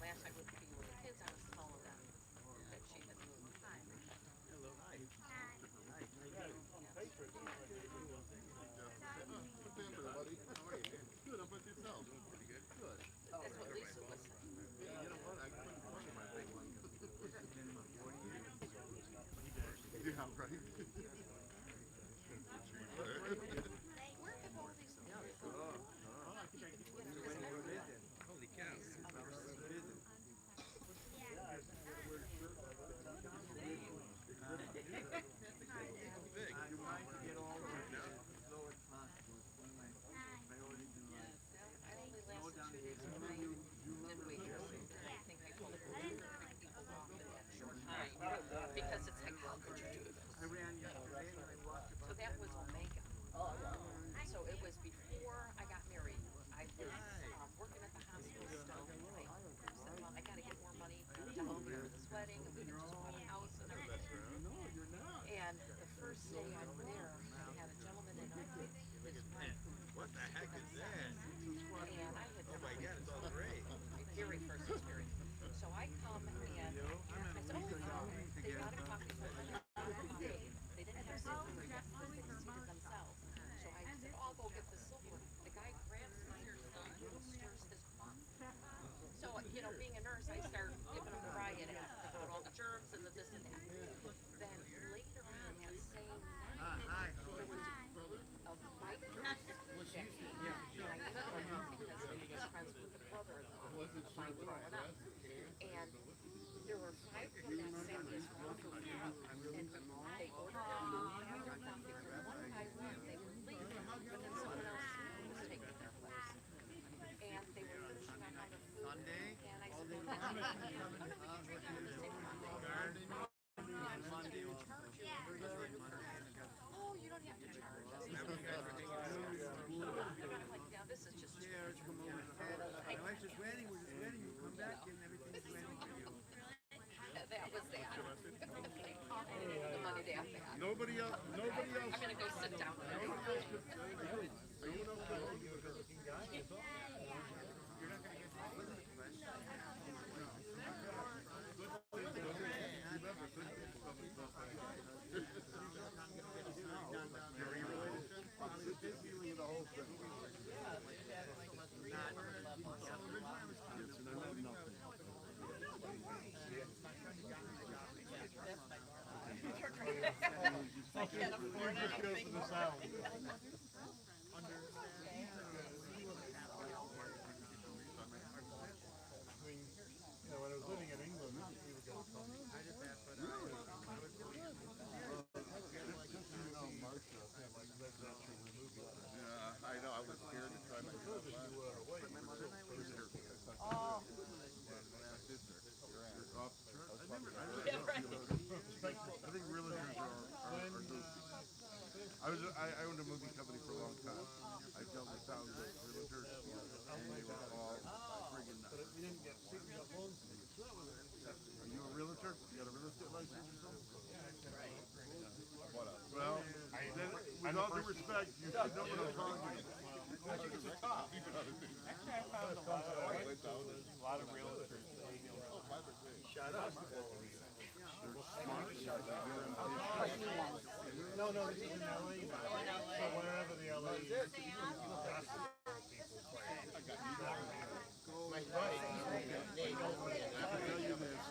last time with you with the kids, I was telling them that she had moved. Hello. Hi. Hi. How you doing? What's happening, buddy? How are you, man? Good. How about yourself? Pretty good. Good. That's what Lisa was saying. Yeah, you know what? I couldn't find my big one. It's been about 40 years. Yeah, right. Where have all these numbers Oh, gone? oh. You know, So when because you I were visiting? Holy cow. When you were visiting? Big. I'm trying to get all of it as low as possible. It's one of my priorities in life. I only Slow lasted down 2 the days and I did waitressing. And I think I told her people off in that short time because it's like, how could you do this? I ran yesterday and I walked So about that was Omega. So it was before I got married. I was working at the hospital still. I said, well, I got to get more money to help me for this wedding, and we can just buy a house and everything. No, you're not. And the first day I'm there, I had a gentleman in his wife. What the heck is that? And I had Oh my God, it's all gray. my very first experience. So I come and I said, oh, they got a coffee for me. They didn't have silver yet because they seated themselves. So I said, oh, I'll go get the silver. The guy grabs my and stirs his coffee. So, you know, being a nurse, I start giving him the riot act about all the germs and the this and that. Then later on that same night, there was a white nurse that came and I knew him because he was friends with the brother of mine growing up. And there were 5 women that sat in this round room, and they ordered their food, they had their coffee, and one by one they would leave, but then someone else was taking their place. And they were finishing up on the food, Sunday? and I said, well, I'm going to take Monday. Monday. Oh, you don't have to charge us. I'm like, yeah, this is just too chairs, come over to the My wife's just waiting, we're just waiting, you come back and everything's waiting for you. That was that. The money they have had. Nobody else. Nobody else. I'm gonna go sit down. I can't afford anything. You know, when I was living in England, we would go to Tony. I just asked what I Marsha had like residential removal. Yeah, I know. I was scared to try my Because you were away, you were so crazy. Oh, my sister. Your officer. yeah, right. I think realtors are good. I owned a movie company for a long time. I dealt with thousands of realtors, and they were all friggin' But nuts. we didn't get sick enough loans. Are you a realtor? You got a real estate license or something? What else? Well, then, with all due respect, you should know what I'm talking about. Actually, I found a lot of realtors. Shut up. No, this is in LA now. So wherever the LA is, My wife, Nate, I tell you this.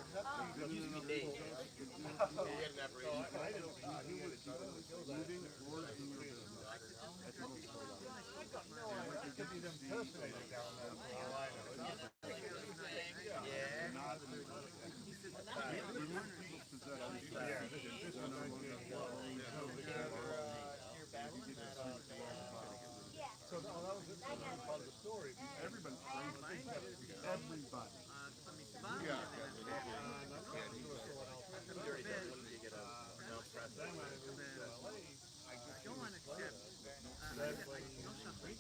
used to be Nate. He had an operation. Moving or in your business. That's the most important. it could be them impersonating down there for all I know. Yeah. We want people's possessions. Yeah, this is so that was part of the story. Everybody. Everybody. Yeah. don't want to accept. I know something.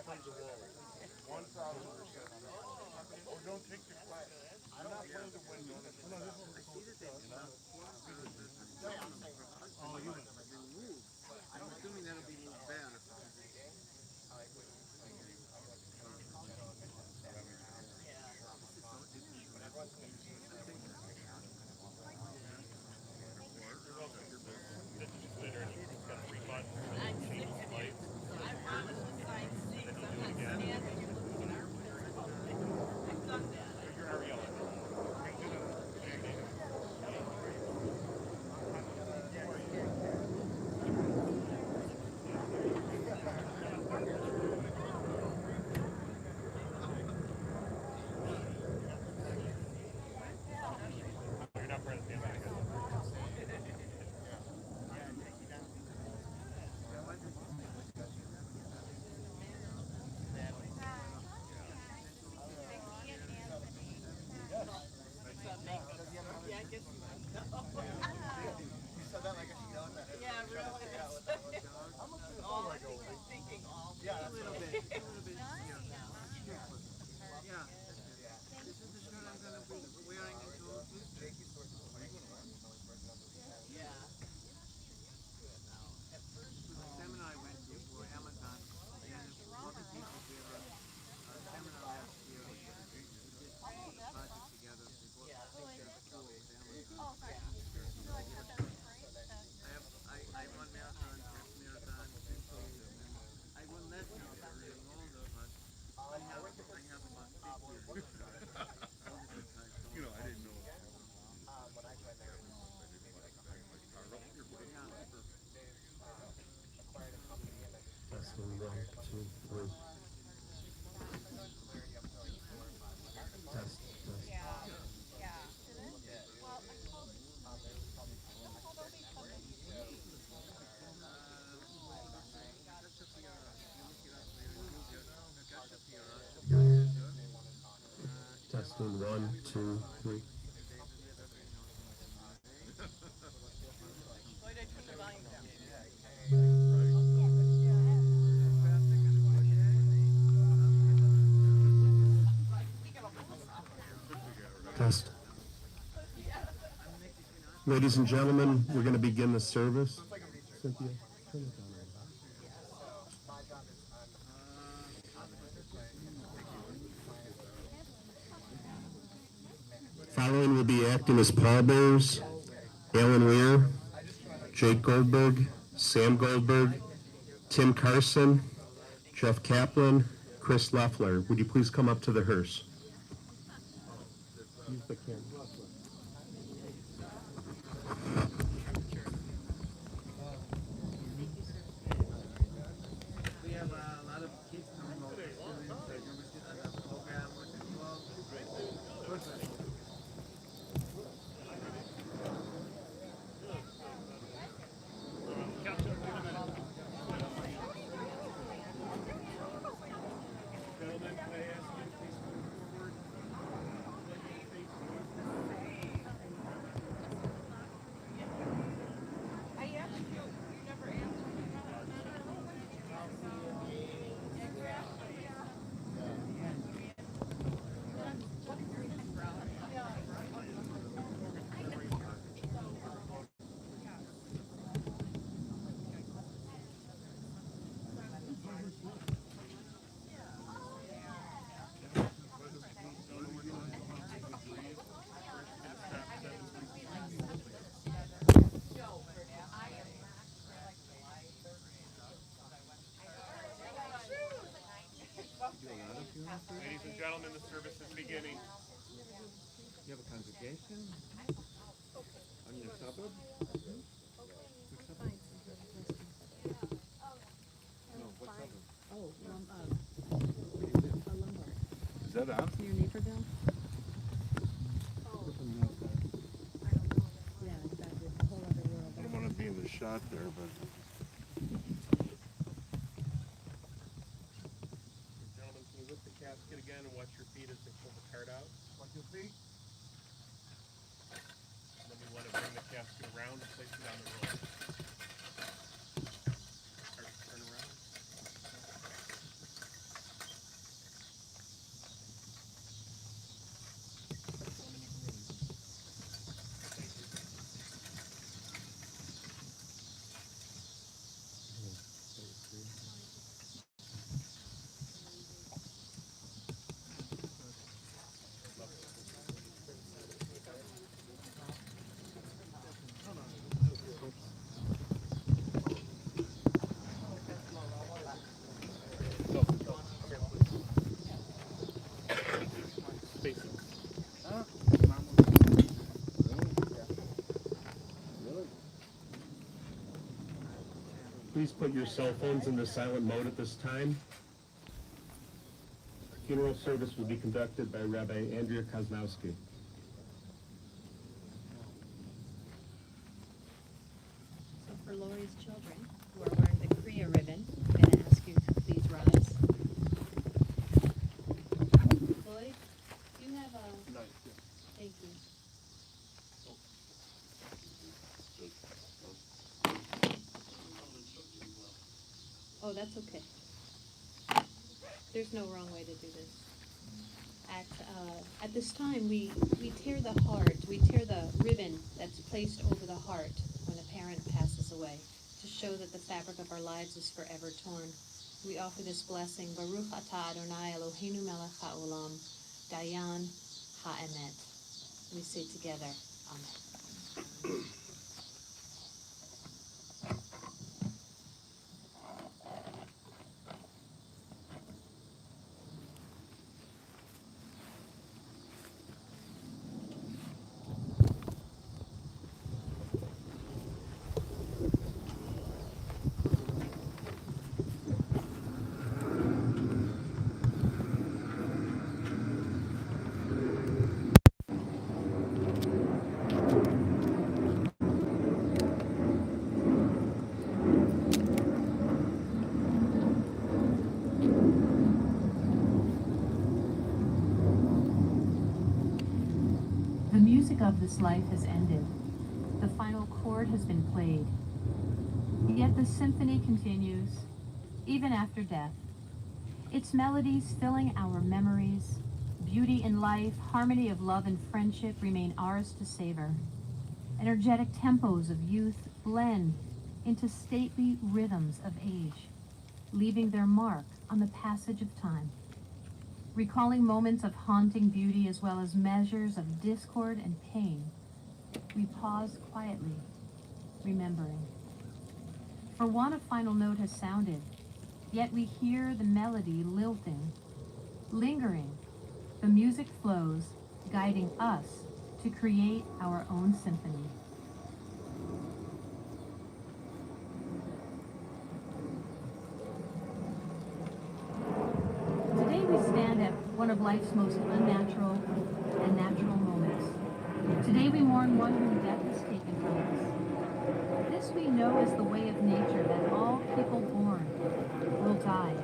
plays a role. 1,000%. Oh, don't take the class. I'm not playing to win. No, this one was cool. Oh, you win. I'm assuming that'll be moved back. Testing 1, 2, 3. Test, test. Testing 1, 2, 3. Test. Ladies and gentlemen, we're going to begin the service. Cynthia, turn it down. Following will be acting as pallbearers: Alan Weir, Jake Goldberg, Sam Goldberg, Tim Carson, Jeff Kaplan, Chris Loeffler. Would you please come up to the hearse? Use the camera. We have a lot of kids coming over. Students, they're going to sit on the program with the club. Ladies and gentlemen, the service is beginning. You have a congregation on your suburb? No, what suburb? Oh, Is that on? near Naperville? Yeah, exactly. It's a whole other world. I don't want to be in the shot there, but Gentlemen, can you lift the casket again and watch your feet as they pull the card out? watch your feet. And then we want to bring the casket around and place it on the roll. Turn around. please put your cell phones into silent mode at this time? The funeral service will be conducted by Rabbi Andrea Koznowski. So for Lori's children who are wearing the Kriya ribbon, I'm going to ask you to please rise. Lloyd, you have a... Nice, Thank you. Oh, that's okay. There's no wrong way to do this. At this time, we tear the heart, we tear the ribbon that's placed over the heart when a parent passes away to show that the fabric of our lives is forever torn. We offer this blessing, Baruch atah Adonai Eloheinu melech haolam, Dayan ha'emet. We say together, Amen. The music of this life has ended. The final chord has been played. Yet the symphony continues, even after death. Its melodies filling our memories, beauty in life, harmony of love and friendship remain ours to savor. Energetic tempos of youth blend into stately rhythms of age, leaving their mark on the passage of time. Recalling moments of haunting beauty as well as measures of discord and pain, we pause quietly, remembering. For one, a final note has sounded, yet we hear the melody lilting, lingering. The music flows, guiding us to create our own symphony. Today we stand at one of life's most unnatural and natural moments. Today we mourn one whom death has taken from us. This we know is the way of nature, that all people born will die.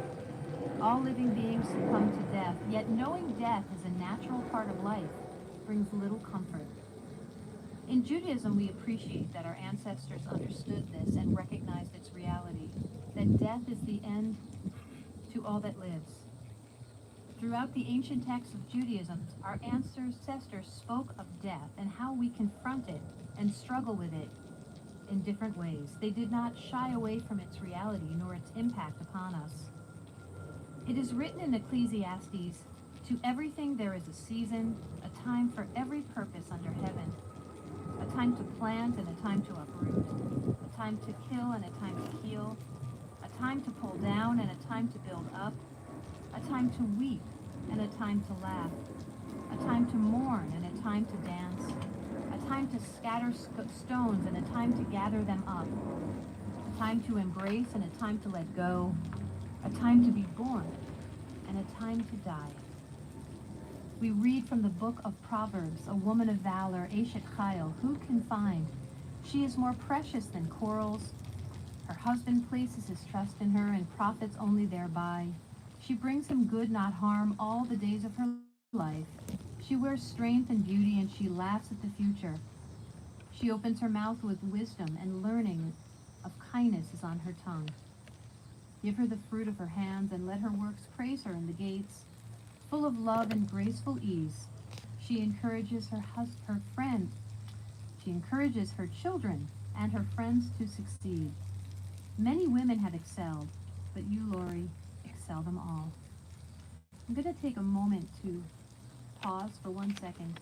All living beings succumb to death, yet knowing death is a natural part of life brings little comfort. In Judaism, we appreciate that our ancestors understood this and recognized its reality, that death is the end to all that lives. Throughout the ancient texts of Judaism, our ancestors spoke of death and how we confront it and struggle with it in different ways. They did not shy away from its reality nor its impact upon us. It is written in Ecclesiastes, "To everything there is a season, a time for every purpose under heaven, a time to plant and a time to uproot, a time to kill and a time to heal, a time to pull down and a time to build up, a time to weep and a time to laugh, a time to mourn and a time to dance, a time to scatter stones and a time to gather them up, a time to embrace and a time to let go, a time to be born and a time to die." We read from the book of Proverbs, "A woman of valor, Eshet Chayil, who can find? She is more precious than corals. Her husband places his trust in her and profits only thereby. She brings him good, not harm, all the days of her life. She wears strength and beauty, and she laughs at the future. She opens her mouth with wisdom, and learning of kindness is on her tongue. Give her the fruit of her hands, and let her works praise her in the gates. Full of love and graceful ease, she encourages her friend. She encourages her children and her friends to succeed. Many women have excelled, but you, Lori, excel them all." I'm going to take a moment to pause for 1 second.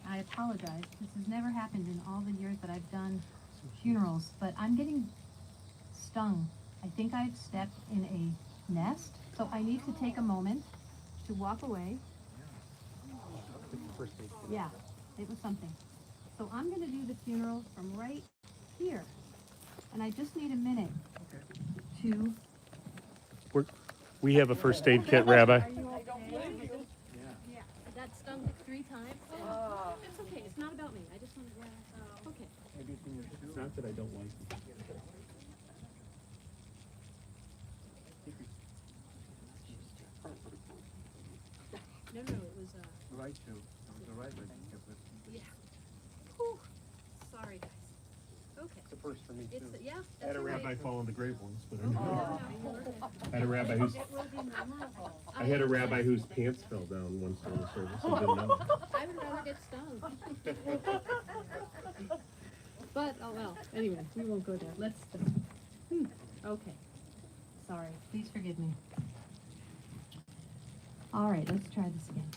I apologize. This has never happened in all the years that I've done funerals, but I'm getting stung. I think I've stepped in a nest, so I need to take a moment to walk away. Yeah, it was something. So I'm going to do the funeral from right here. And I just need a minute two. We have a first aid kit, Rabbi. Yeah, that stung like 3 times. It's okay. It's not about me. I just want to. Okay. It's not that I don't like you. No, it was. Right to. It was the right relationship with. Yeah. Whew. Sorry, guys. Okay. It's a first for me too. It's yeah. I had a that's rabbi okay. fall in the grave once, but No. I had a rabbi whose It will be memorable. I had a rabbi whose pants fell down once during the service and didn't know. I would rather get stung. But, oh well, anyway, we won't go there. Let's, okay. Sorry, please forgive me. All right, let's try this again.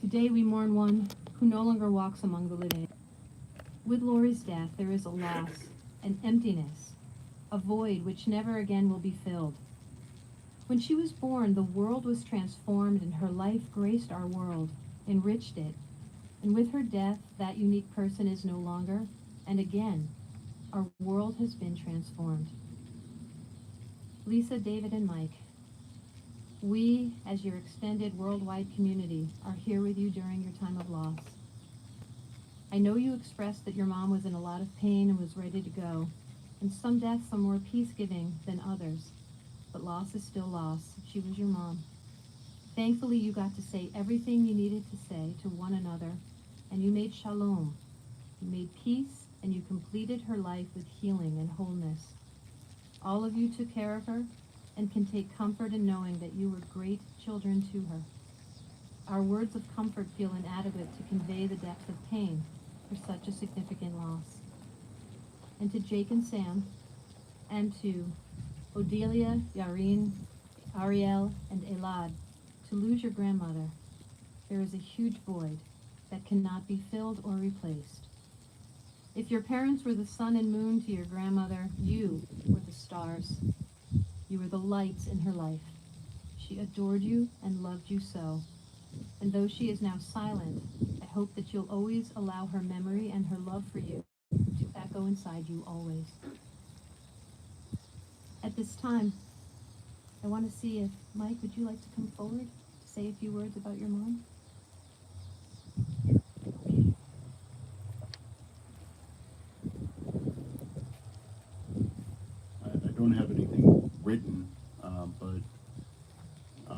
Today we mourn one who no longer walks among the living. With Lori's death, there is a loss, an emptiness, a void which never again will be filled. When she was born, the world was transformed and her life graced our world, enriched it. And with her death, that unique person is no longer, and again, our world has been transformed. Lisa, David, and Mike, we, as your extended worldwide community, are here with you during your time of loss. I know you expressed that your mom was in a lot of pain and was ready to go, and some deaths are more peace-giving than others, but loss is still loss. She was your mom. Thankfully, you got to say everything you needed to say to one another, and you made shalom. You made peace, and you completed her life with healing and wholeness. All of you took care of her and can take comfort in knowing that you were great children to her. Our words of comfort feel inadequate to convey the depth of pain for such a significant loss. And to Jake and Sam, and to Odelia, Yarin, Ariel, and Elad, to lose your grandmother, there is a huge void that cannot be filled or replaced. If your parents were the sun and moon to your grandmother, you were the stars. You were the lights in her life. She adored you and loved you so. And though she is now silent, I hope that you'll always allow her memory and her love for you to echo inside you always. At this time, I want to see if, Mike, would you like to come forward to say a few words about your mom? I don't have anything written, but a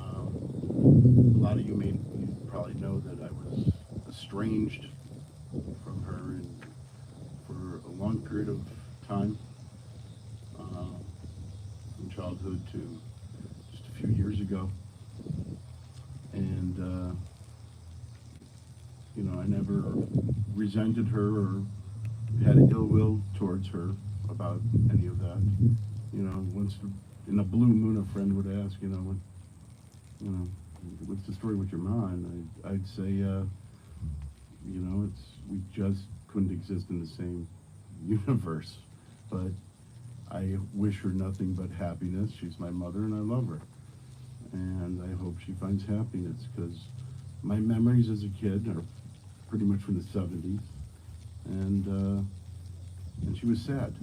lot of you probably know that I was estranged from her for a long period of time, from childhood to just a few years ago. And, I never resented her or had ill will towards her about any of that. Once in a blue moon, a friend would ask, what's the story with your mom? I'd say, we just couldn't exist in the same universe. But I wish her nothing but happiness. She's my mother, and I love her. And I hope she finds happiness, because my memories as a kid are pretty much from the 70s. And she was sad.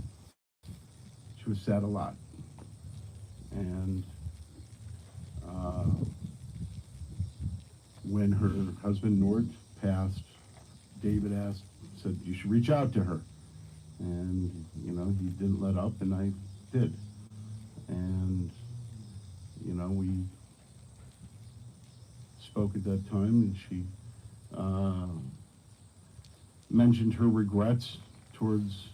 She was sad a lot. And when her husband Nord passed, David said, you should reach out to her. And, he didn't let up, and I did. And, we spoke at that time, and she mentioned her regrets towards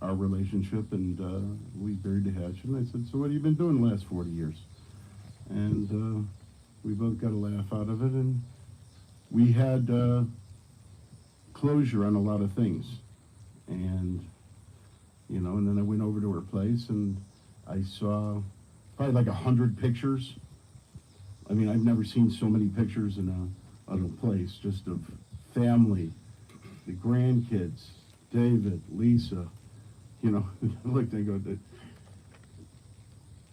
our relationship, and we buried the hatchet. And I said, so what have you been doing the last 40 years? And we both got a laugh out of it, and we had closure on a lot of things. And, and then I went over to her place, and I saw probably like 100 pictures. I mean, I've never seen so many pictures in a place, just of family, the grandkids, David, Lisa. Look, they go,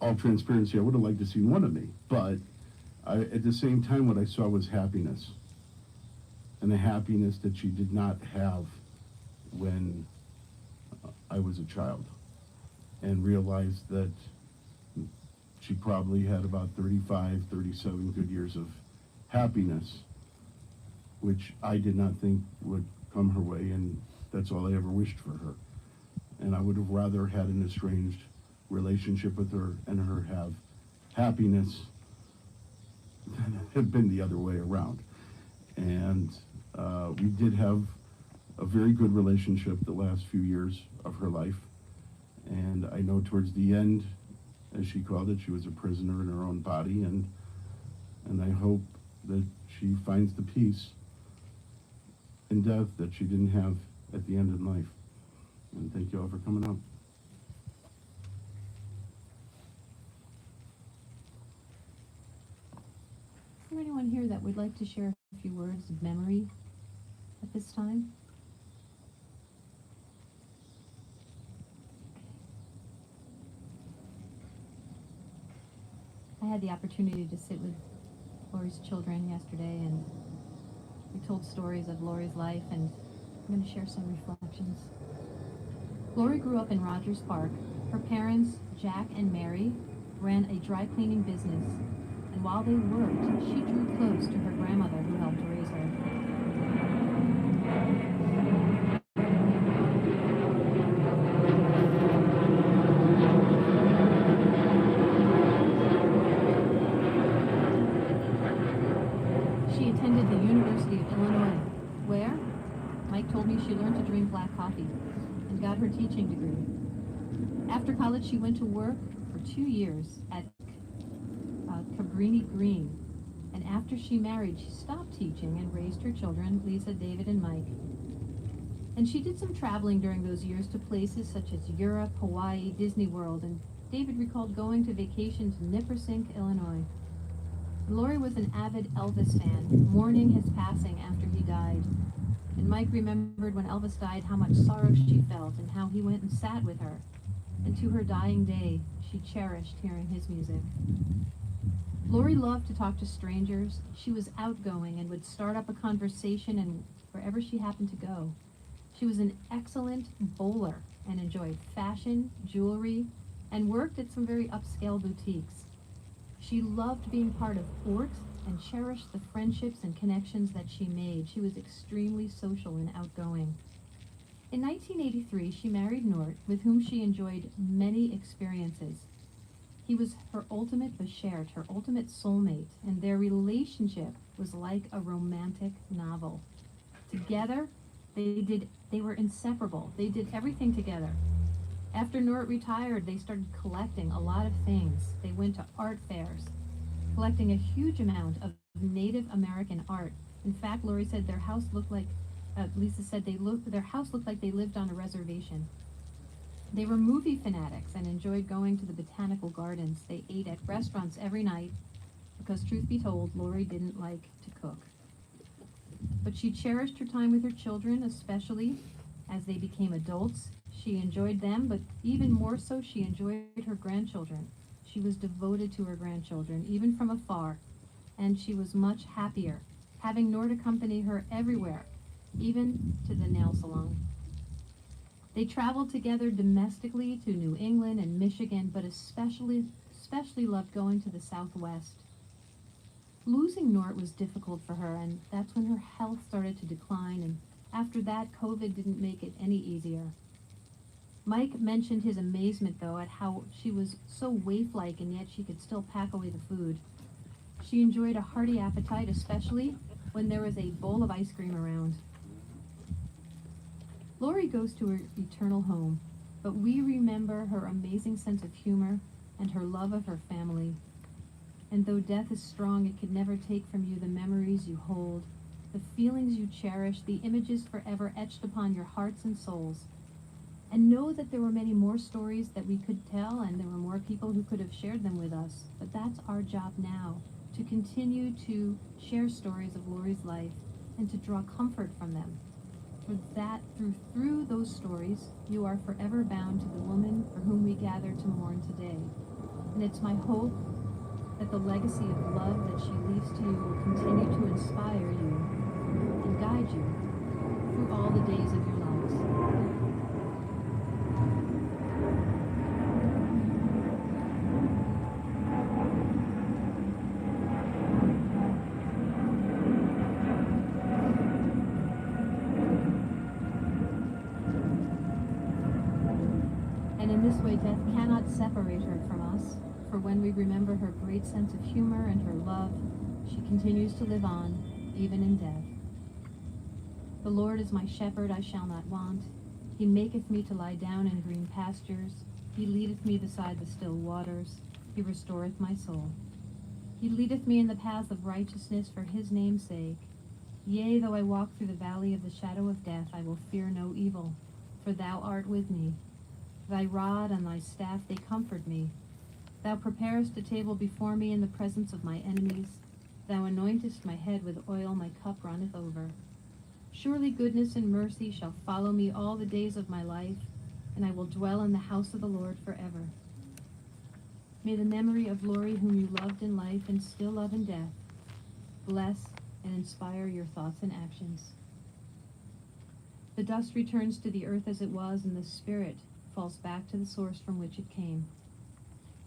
all transparency, I would have liked to see one of me, but at the same time, what I saw was happiness, and the happiness that she did not have when I was a child. and realized that she probably had about 35, 37 good years of happiness, which I did not think would come her way, and that's all I ever wished for her. And I would have rather had an estranged relationship with her and her have happiness than it had been the other way around. And we did have a very good relationship the last few years of her life. And I know towards the end, as she called it, she was a prisoner in her own body, and I hope that she finds the peace in death that she didn't have at the end of life. And thank you all for coming up. Is there anyone here that would like to share a few words of memory at this time? I had the opportunity to sit with Lori's children yesterday, and we told stories of Lori's life, and I'm going to share some reflections. Lori grew up in Rogers Park. Her parents, Jack and Mary, ran a dry cleaning business, and while they worked, she drew close to her grandmother who helped raise her. She attended the University of Illinois, where, Mike told me, she learned to drink black coffee and got her teaching degree. After college, she went to work for 2 years at Cabrini Green, and after she married, she stopped teaching and raised her children, Lisa, David, and Mike. And she did some traveling during those years to places such as Europe, Hawaii, Disney World, and David recalled going to vacation to Nippersink, Illinois. Lori was an avid Elvis fan, mourning his passing after he died. And Mike remembered when Elvis died how much sorrow she felt and how he went and sat with her. And to her dying day, she cherished hearing his music. Lori loved to talk to strangers. She was outgoing and would start up a conversation and wherever she happened to go. She was an excellent bowler and enjoyed fashion, jewelry, and worked at some very upscale boutiques. She loved being part of Fort and cherished the friendships and connections that she made. She was extremely social and outgoing. In 1983, she married Nort, with whom she enjoyed many experiences. He was her ultimate beshert, her ultimate soulmate, and their relationship was like a romantic novel. Together, they were inseparable. They did everything together. After Nort retired, they started collecting a lot of things. They went to art fairs, collecting a huge amount of Native American art. In fact, Lori said their house looked like, Lisa said their house looked like they lived on a reservation. They were movie fanatics and enjoyed going to the botanical gardens. They ate at restaurants every night because, truth be told, Lori didn't like to cook. But she cherished her time with her children, especially as they became adults. She enjoyed them, but even more so, she enjoyed her grandchildren. She was devoted to her grandchildren, even from afar, and she was much happier, having Nort accompany her everywhere, even to the nail salon. They traveled together domestically to New England and Michigan, but especially loved going to the Southwest. Losing Nort was difficult for her, and that's when her health started to decline, and after that, COVID didn't make it any easier. Mike mentioned his amazement, though, at how she was so waif-like and yet she could still pack away the food. She enjoyed a hearty appetite, especially when there was a bowl of ice cream around. Lori goes to her eternal home, but we remember her amazing sense of humor and her love of her family. And though death is strong, it could never take from you the memories you hold, the feelings you cherish, the images forever etched upon your hearts and souls. And know that there were many more stories that we could tell, and there were more people who could have shared them with us. But that's our job now, to continue to share stories of Lori's life and to draw comfort from them. For that, through those stories, you are forever bound to the woman for whom we gather to mourn today. And it's my hope that the legacy of love that she leaves to you will continue to inspire you and guide you through all the days of your lives. death cannot separate her from us, for when we remember her great sense of humor and her love, she continues to live on, even in death. The Lord is my shepherd, I shall not want. He maketh me to lie down in green pastures. He leadeth me beside the still waters. He restoreth my soul. He leadeth me in the paths of righteousness for his name's sake. Yea, though I walk through the valley of the shadow of death, I will fear no evil, for thou art with me. Thy rod and thy staff, they comfort me. Thou preparest a table before me in the presence of my enemies. Thou anointest my head with oil, my cup runneth over. Surely goodness and mercy shall follow me all the days of my life, and I will dwell in the house of the Lord forever. May the memory of Lori, whom you loved in life and still love in death, bless and inspire your thoughts and actions. The dust returns to the earth as it was, and the spirit falls back to the source from which it came.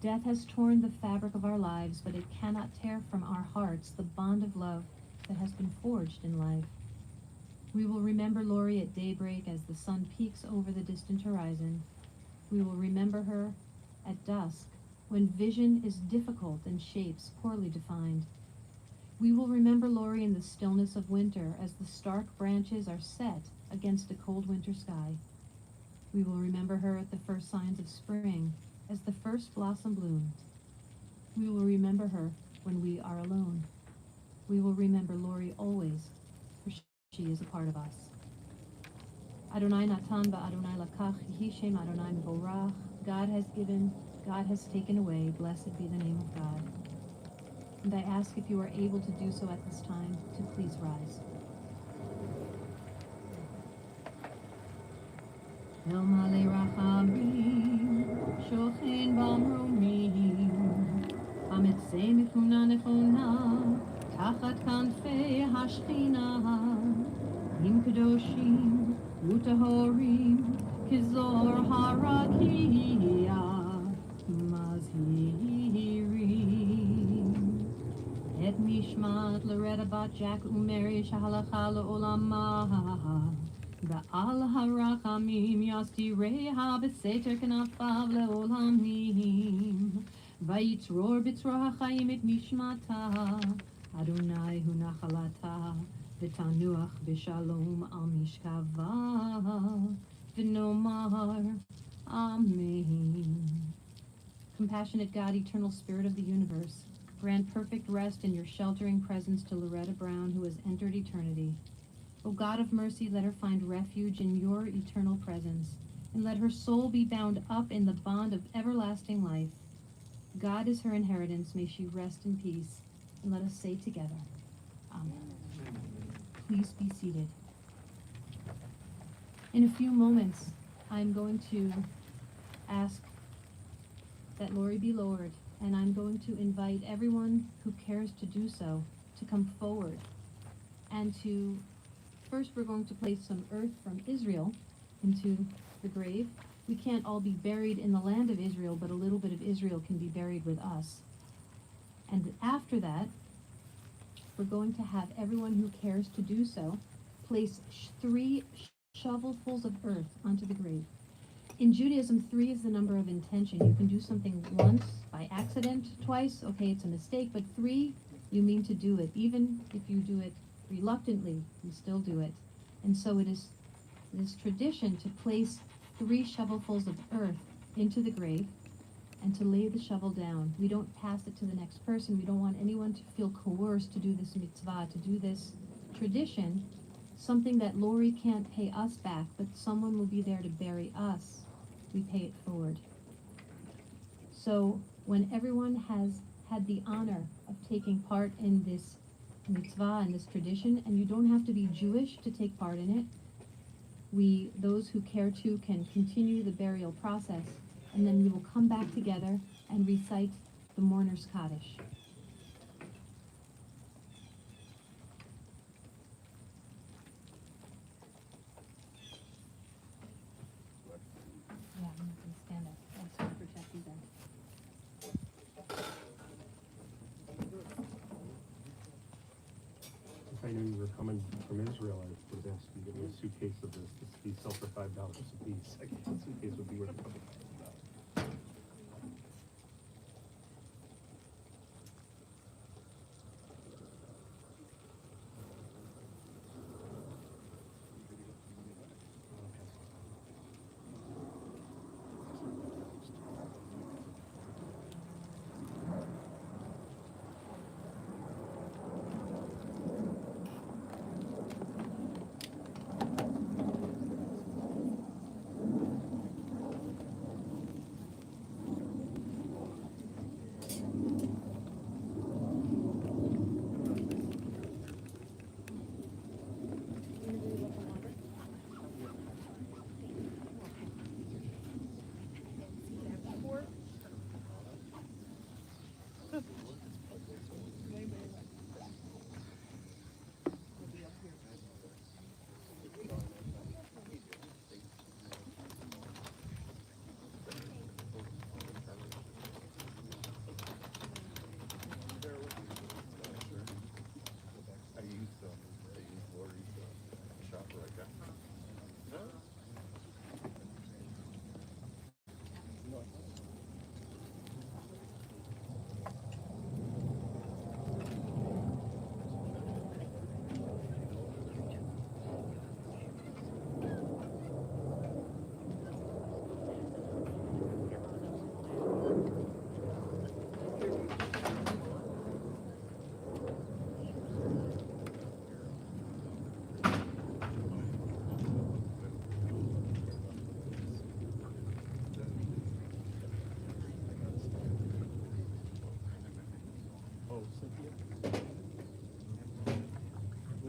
Death has torn the fabric of our lives, but it cannot tear from our hearts the bond of love that has been forged in life. We will remember Lori at daybreak as the sun peeks over the distant horizon. We will remember her at dusk when vision is difficult and shapes poorly defined. We will remember Lori in the stillness of winter as the stark branches are set against a cold winter sky. We will remember her at the first signs of spring as the first blossom blooms. We will remember her when we are alone. We will remember Lori always, for she is a part of us. Adonai Natan ba'Adonai lakach, Yehi Shem Adonai mevorach. God has given, God has taken away. Blessed be the name of God. And I ask if you are able to do so at this time, to please rise. El Malei Rachamim, Shochen Bamromim, Ametzei Mifuna Nefuna, Tachat Kanfei Hashchina, Im Kedoshim, Utahorim, Kizor Harakia, Mazhirim, Et Mishmat Loretta Bat Jack Umeri Shahalacha Le'olama, Ba'al harachamim yastireha b'seter kanafav le'olamim. Vayitzror b'tzror hachayim et mishmata. Adonai hu nachalata. V'tanuach b'shalom al mishkava. V'nomar Amen. Compassionate God, eternal Spirit of the universe, grant perfect rest in your sheltering presence to Loretta Brown, who has entered eternity. O God of mercy, let her find refuge in your eternal presence, and let her soul be bound up in the bond of everlasting life. God is her inheritance. May she rest in peace. And let us say together, Amen. Please be seated. In a few moments, I'm going to ask that Lori be lowered, and I'm going to invite everyone who cares to do so to come forward and to first, we're going to place some earth from Israel into the grave. We can't all be buried in the land of Israel, but a little bit of Israel can be buried with us. And after that, we're going to have everyone who cares to do so place 3 shovelfuls of earth onto the grave. In Judaism, 3 is the number of intention. You can do something once by accident, twice, okay, it's a mistake, but 3, you mean to do it. Even if you do it reluctantly, you still do it. And so it is this tradition to place 3 shovelfuls of earth into the grave and to lay the shovel down. We don't pass it to the next person. We don't want anyone to feel coerced to do this mitzvah, to do this tradition, something that Lori can't pay us back, but someone will be there to bury us. We pay it forward. So when everyone has had the honor of taking part in this mitzvah and this tradition, and you don't have to be Jewish to take part in it. Those who care to, can continue the burial process, and then we will come back together and recite the mourner's Kaddish. Yeah, I'm going to stand up. I'll stand for Jackie then. If I knew you were coming from Israel, I would ask you to give me a suitcase of this. These sell for $5 a piece. A suitcase would be worth a couple $1,000.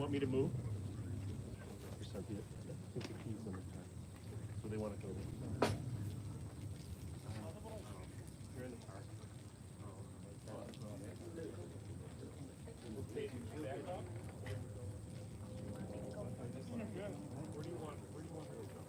want me to move? I think the key's in the car. So they want to go. You're in the car. Where do you want her to go?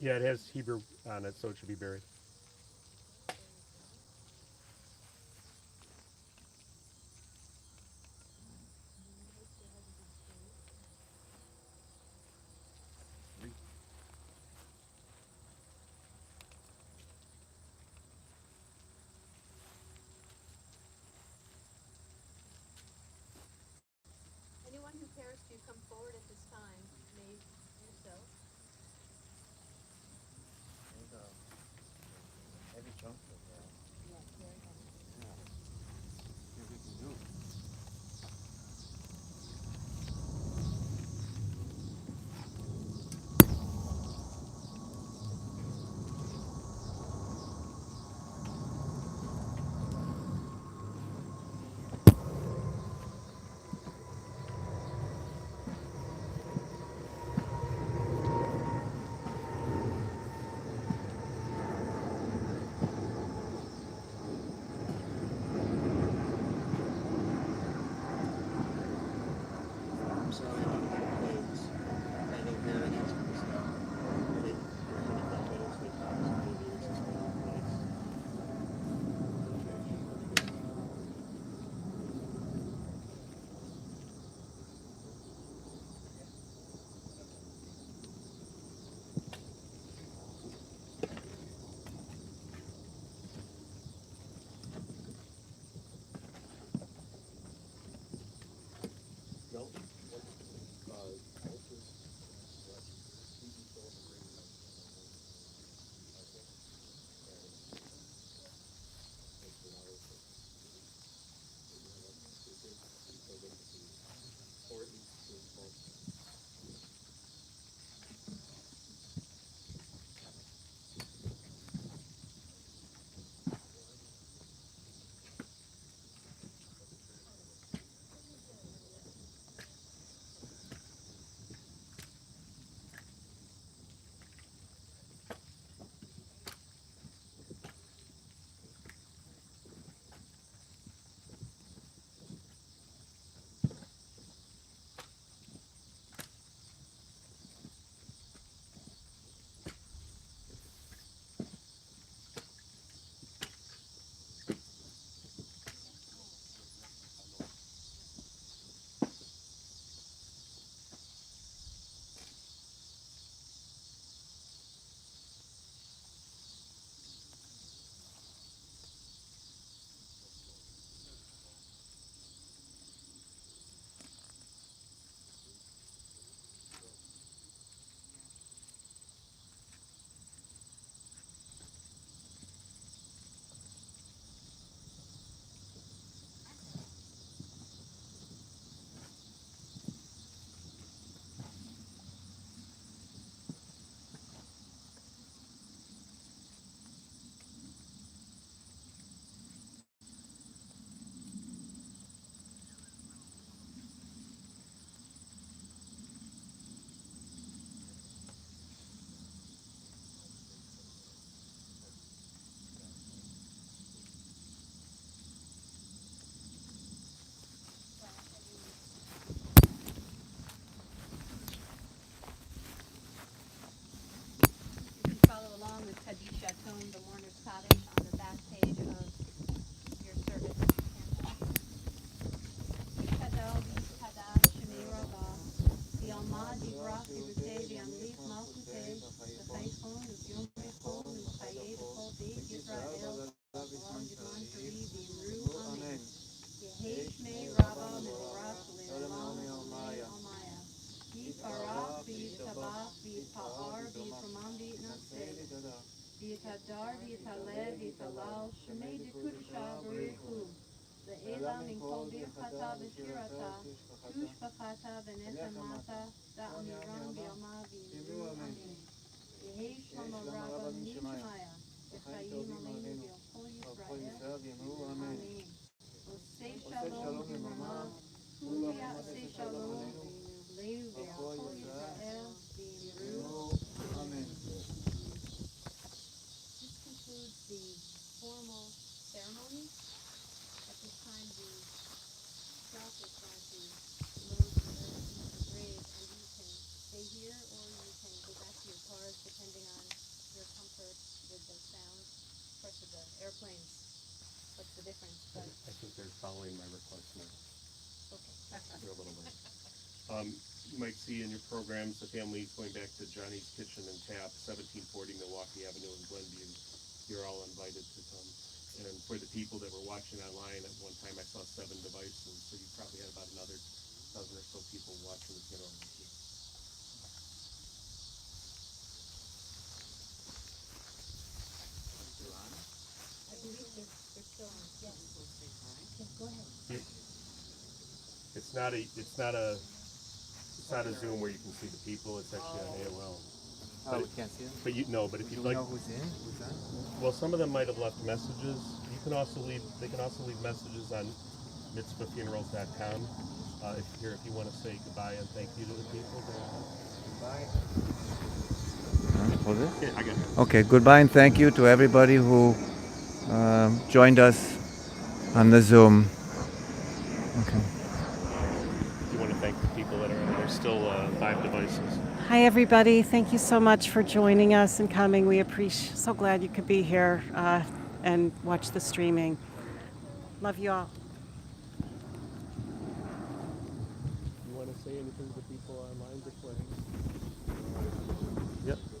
Yeah, it has Hebrew on it, so it should be buried. יתעלה ויתעלל, שמי דקודשה בריחו. ואלה מן כל ברכתה ושירתה, ושפחתה ונחמתה, דאמירם בימה ואמרו אמן. יהי שלמה רבה משמיא, וחיים עלינו ועל כל ישראל אמן. עושה שלום במרומה, ויעשה שלום עלינו ועל כל ישראל ואמרו amen. This concludes the formal ceremony. At this time, the staff is going to load the earth into the grave, and you can stay here or you can go back to your cars, depending on your comfort with the sound. Of course, with the airplanes, what's the difference? But I think they're following my request now. okay. They're a little late. You might see in your programs, the family's going back to Johnny's Kitchen and Tap, 1740 Milwaukee Avenue in Glenview. You're all invited to come. And for the people that were watching online, at one time I saw 7 devices, so you probably had about another dozen or so people watching the funeral with you. I believe they're still on. Yes. Okay, go ahead. It's not a Zoom where you can see the people. It's actually on AOL. Oh, we can't see them? But if Do you'd we like, know who's in? Who's on? well, some of them might have left messages. They can also leave messages on mitzvahfunerals.com. If you want to say goodbye and thank you to the people. Goodbye. Hold it. Okay, I got it. Okay, goodbye and thank you to everybody who joined us on the Zoom. Okay. You want to thank the people that are in. There's still 5 devices. Hi, everybody. Thank you so much for joining us and coming. We appreciate. So glad you could be here and watch the streaming. Love you all. You want to say anything to the people online before? Yep.